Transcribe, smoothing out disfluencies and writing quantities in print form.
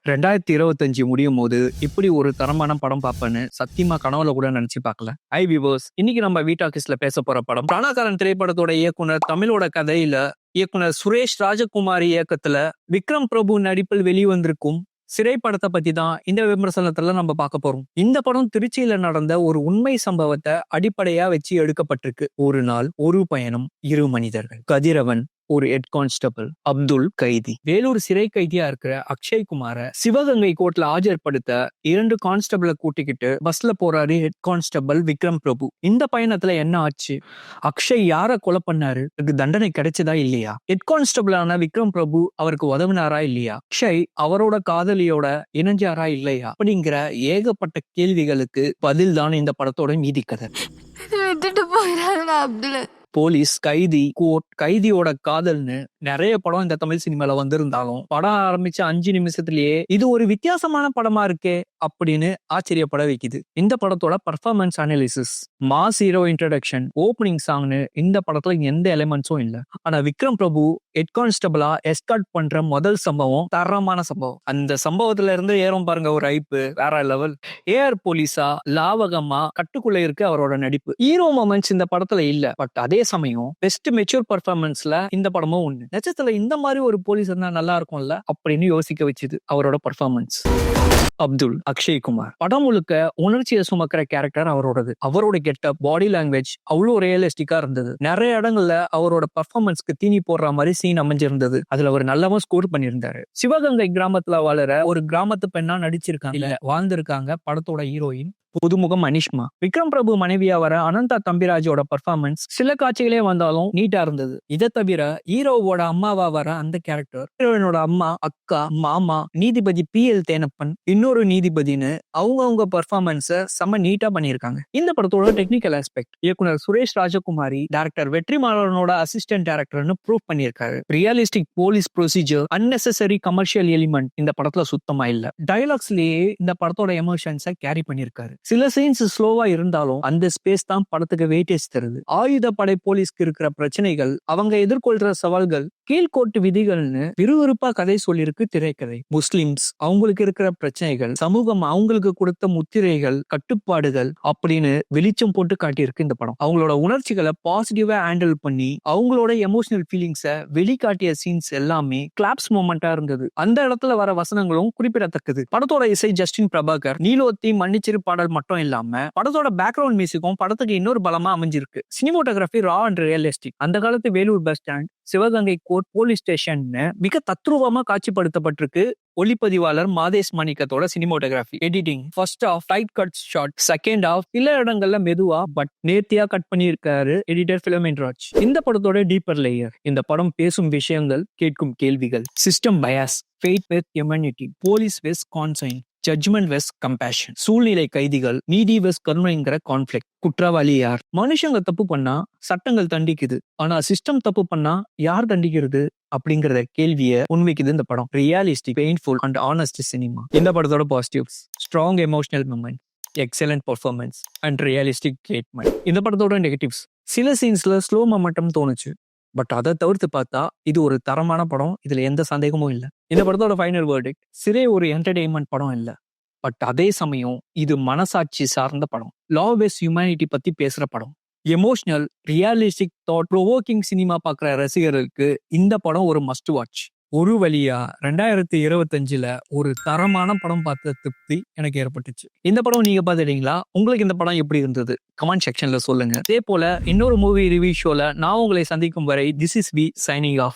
2025 முடியும் போது இப்படி ஒரு தரமான படம் பார்ப்பேன்னு சத்தியமா கனவுல கூட நினைச்சு பார்க்கல. வியூவர்ஸ், இன்னைக்கு நம்ம வீட்டாக்கிஸ்ல பேச போற படம் பிராணகாரன் திரைப்படத்தோட இயக்குனர், தமிழோட கதையில இயக்குனர் சுரேஷ் ராஜகுமாரி இயக்கத்துல விக்ரம் பிரபு நடிப்பில் வெளிவந்திருக்கும் சிறை படத்தை பத்தி தான் இந்த விமர்சனத்துல நம்ம பார்க்க போறோம். இந்த படம் திருச்சியில நடந்த ஒரு உண்மை சம்பவத்தை அடிப்படையா வச்சு எடுக்கப்பட்டிருக்கு. ஒரு நாள், ஒரு பயணம், இரு மனிதர்கள். கதிரவன் ஒரு ஹெட் கான்ஸ்டபிள், அப்துல் கைதி. வேலூர் சிறை கைதியா இருக்கிற அக்ஷய் குமார சிவகங்கை கோர்ட்ல ஆஜர்படுத்த 2 கான்ஸ்டபிளை கூட்டிக்கிட்டு பஸ்ல போறாரு ஹெட் கான்ஸ்டபிள் விக்ரம் பிரபு. இந்த பயணத்துல என்ன ஆச்சு? அக்ஷய் யார கொலை பண்ணாரு? அதுக்கு தண்டனை கிடைச்சதா இல்லையா? ஹெட் கான்ஸ்டபிளான விக்ரம் பிரபு அவருக்கு உதவினாரா இல்லையா? அக்ஷய் அவரோட காதலியோட இணைஞ்சாரா இல்லையா? அப்படிங்கிற ஏகப்பட்ட கேள்விகளுக்கு பதில் தான் இந்த படத்தோட மீதி கதை. போலீஸ், கைதி, கோர்ட், கைதியோட காதல்னு நிறைய படம் இந்த தமிழ் சினிமால வந்திருந்தாலும் படம் ஆரம்பிச்ச 5 நிமிஷத்துலயே இது ஒரு வித்தியாசமான படமா இருக்கே அப்படின்னு ஆச்சரியப்பட வைக்குது. இந்த படத்தோட performance analysis, mass hero introduction, opening சாங்னு இந்த படத்துல எந்த எலிமெண்ட்ஸும் இல்ல. ஆனா விக்ரம் பிரபு ஹெட் கான்ஸ்டபிளா எஸ்கார்ட் பண்ற முதல் சம்பவம் தரமான சம்பவம். அந்த சம்பவத்துல இருந்து ஏறும் பாருங்க ஒரு ஐப்பு, வேற லெவல். ஏஆர் போலீஸா லாவகமா கட்டுக்குள்ள இருக்கு அவரோட நடிப்பு. ஹீரோ மொமெண்ட்ஸ் இந்த படத்துல இல்ல, பட் அதே சமயம் பெஸ்ட் மெச்சூர் பர்ஃபார்மன்ஸ்ல இந்த படமும் ஒண்ணு. நிஜத்துல இந்த மாதிரி ஒரு போலீஸ் இருந்தா நல்லா இருக்கும்ல அப்படின்னு யோசிக்க வச்சுது அவரோட பர்ஃபார்மன்ஸ். அப்துல், அக்ஷய் குமார் படம் முழுக்க உணர்ச்சியை சுமக்கிற கேரக்டர் அவரோடது. அவரோட கெட்டப், பாடி லாங்குவேஜ் அவ்வளவு ரியலிஸ்டிக்கா இருந்தது. நிறைய இடங்கள்ல அவரோட பர்ஃபார்மன்ஸ்க்கு தீனி போடுற மாதிரி சீன் அமைஞ்சிருந்தது. அதுல ஒரு நல்லவா ஸ்கோர் பண்ணியிருந்தாரு. சிவகங்கை கிராமத்துல வாழற ஒரு கிராமத்து பெண்ணா நடிச்சிருக்காங்க, வாழ்ந்திருக்காங்க படத்தோட ஹீரோயின் புதுமுகம் அனிஷ்மா. விக்ரம் பிரபு மனைவியா வர அனந்தா தம்பிராஜோட பர்ஃபார்மன்ஸ் சில காட்சிகளே வந்தாலும் நீட்டா இருந்தது. இதை தவிர ஹீரோவோட அம்மாவா வர அந்த கேரக்டர், ஹீரோயினோட அம்மா, அக்கா, மாமா, நீதிபதி PL தேனப்பன், இன்னொரு நீதிபதினு அவங்க பர்ஃபார்மன்ஸ செம்ம நீட்டா பண்ணியிருக்காங்க. இந்த படத்தோட டெக்னிக்கல் ஆஸ்பெக்ட் இயக்குனர் சுரேஷ் ராஜகுமாரி டைரக்டர் வெற்றிமாறனோட அசிஸ்டன்ட் டைரக்டர்னு ப்ரூவ் பண்ணியிருக்காரு. Realistic police procedure, unnecessary commercial element இந்த படத்துல சுத்தமா இல்ல. டயலாக்ஸ்லயே இந்த படத்தோட எமோஷன்ஸை கேரி பண்ணியிருக்காரு. சில சீன்ஸ் ஸ்லோவா இருந்தாலும் அந்த ஸ்பேஸ் தான் படத்துக்கு வெயிட்டேஜ் தருது. ஆயுதப்படை போலீஸ்க்கு இருக்கிற பிரச்சனைகள், அவங்க எதிர்கொள்ற சவால்கள், கீழ்கோட்டு விதிகள்னு விறுவிறுப்பா கதை சொல்லியிருக்கு திரைக்கதை. முஸ்லிம்ஸ் அவங்களுக்கு இருக்கிற பிரச்சனைகள், சமூகம் அவங்களுக்கு கொடுத்த முத்திரைகள், கட்டுப்பாடுகள் அப்படின்னு வெளிச்சம் போட்டு காட்டியிருக்கு இந்த படம். அவங்களோட உணர்ச்சிகளை பாசிட்டிவா ஹேண்டில் பண்ணி அவங்களோட எமோஷனல் ஃபீலிங்ஸை வெளிக்காட்டிய சீன்ஸ் எல்லாமே கிளாப்ஸ் மொமெண்டா இருந்தது. அந்த இடத்துல வர வசனங்களும் குறிப்பிடத்தக்கது. படத்தோட இசை ஜஸ்டின் பிரபாகர், நீலோத்தி மன்னிச்சிரு பாடல் மட்டும் இல்லாம படத்தோட பேக்ரவுண்ட் மியூசிக்கும் படத்துக்கு இன்னொரு பலமா அமைஞ்சிருக்கு. Cinematography raw and realistic. அந்த காலத்து Vellore bus stand, Sivaganga court, police station மிக தத்ரூபமா காட்சிப்படுத்தப்பட்டிருக்கு. ஒளிப்பதிவாளர் மாதேஷ் மணிக்கத்தோட cinematography. Editing, first half tight cut shot, second half சில இடங்கள்ல மெதுவா பட் நேர்த்தியா கட் பண்ணியிருக்காரு எடிட்டர் பிலமெண்ட் ராஜ். இந்த படத்தோட டீப்பர் லேயர், இந்த படம் பேசும் விஷயங்கள், கேட்கும் கேள்விகள், system bias, faith with humanity, police vs conscience, judgement vs compassion, சூழ்நிலை கைதிகள், நீதி வெஸ் கருணைங்கிற கான்ஃபிளிக்ட். குற்றவாளி யார்? மனுஷங்க தப்பு பண்ணா சட்டங்கள் தண்டிக்குது, ஆனா சிஸ்டம் தப்பு பண்ணா யார் தண்டிக்கிறது அப்படிங்கறத கேள்வியை முன்வைக்குது இந்த படம். Realistic, painful and honest cinema. இந்த படத்தோட positives: strong emotional moment, excellent performance and realistic treatment. இந்த படத்தோட நெகட்டிவ்ஸ்: சில சீன்ஸ்ல ஸ்லோ மொமெண்டம் தோணுச்சு, பட் அதை தவிர்த்து பார்த்தா இது ஒரு தரமான படம், இதுல எந்த சந்தேகமும் இல்லை. இந்த படத்தோட ஃபைனல் வேர்டிக்ட்: சிறை ஒரு என்டர்டெயின்மெண்ட் படம் இல்ல, பட் அதே சமயம் இது மனசாட்சி சார்ந்த படம். லா வெஸ் ஹியூமனிட்டி பத்தி பேசுற படம். Emotional, realistic, thought provoking cinema பார்க்குற ரசிகர்களுக்கு இந்த படம் ஒரு மஸ்ட் வாட்ச். ஒரு வழியா 2025ல ஒரு தரமான படம் பார்த்த திருப்தி எனக்கு ஏற்பட்டுச்சு. இந்த படம் நீங்க பார்த்துட்டீங்களா? உங்களுக்கு இந்த படம் எப்படி இருந்தது? கமெண்ட் செக்ஷன்ல சொல்லுங்க. அதே போல இன்னொரு மூவி ரிவ்யூ ஷோல நான் உங்களை சந்திக்கும் வரை this is we signing of.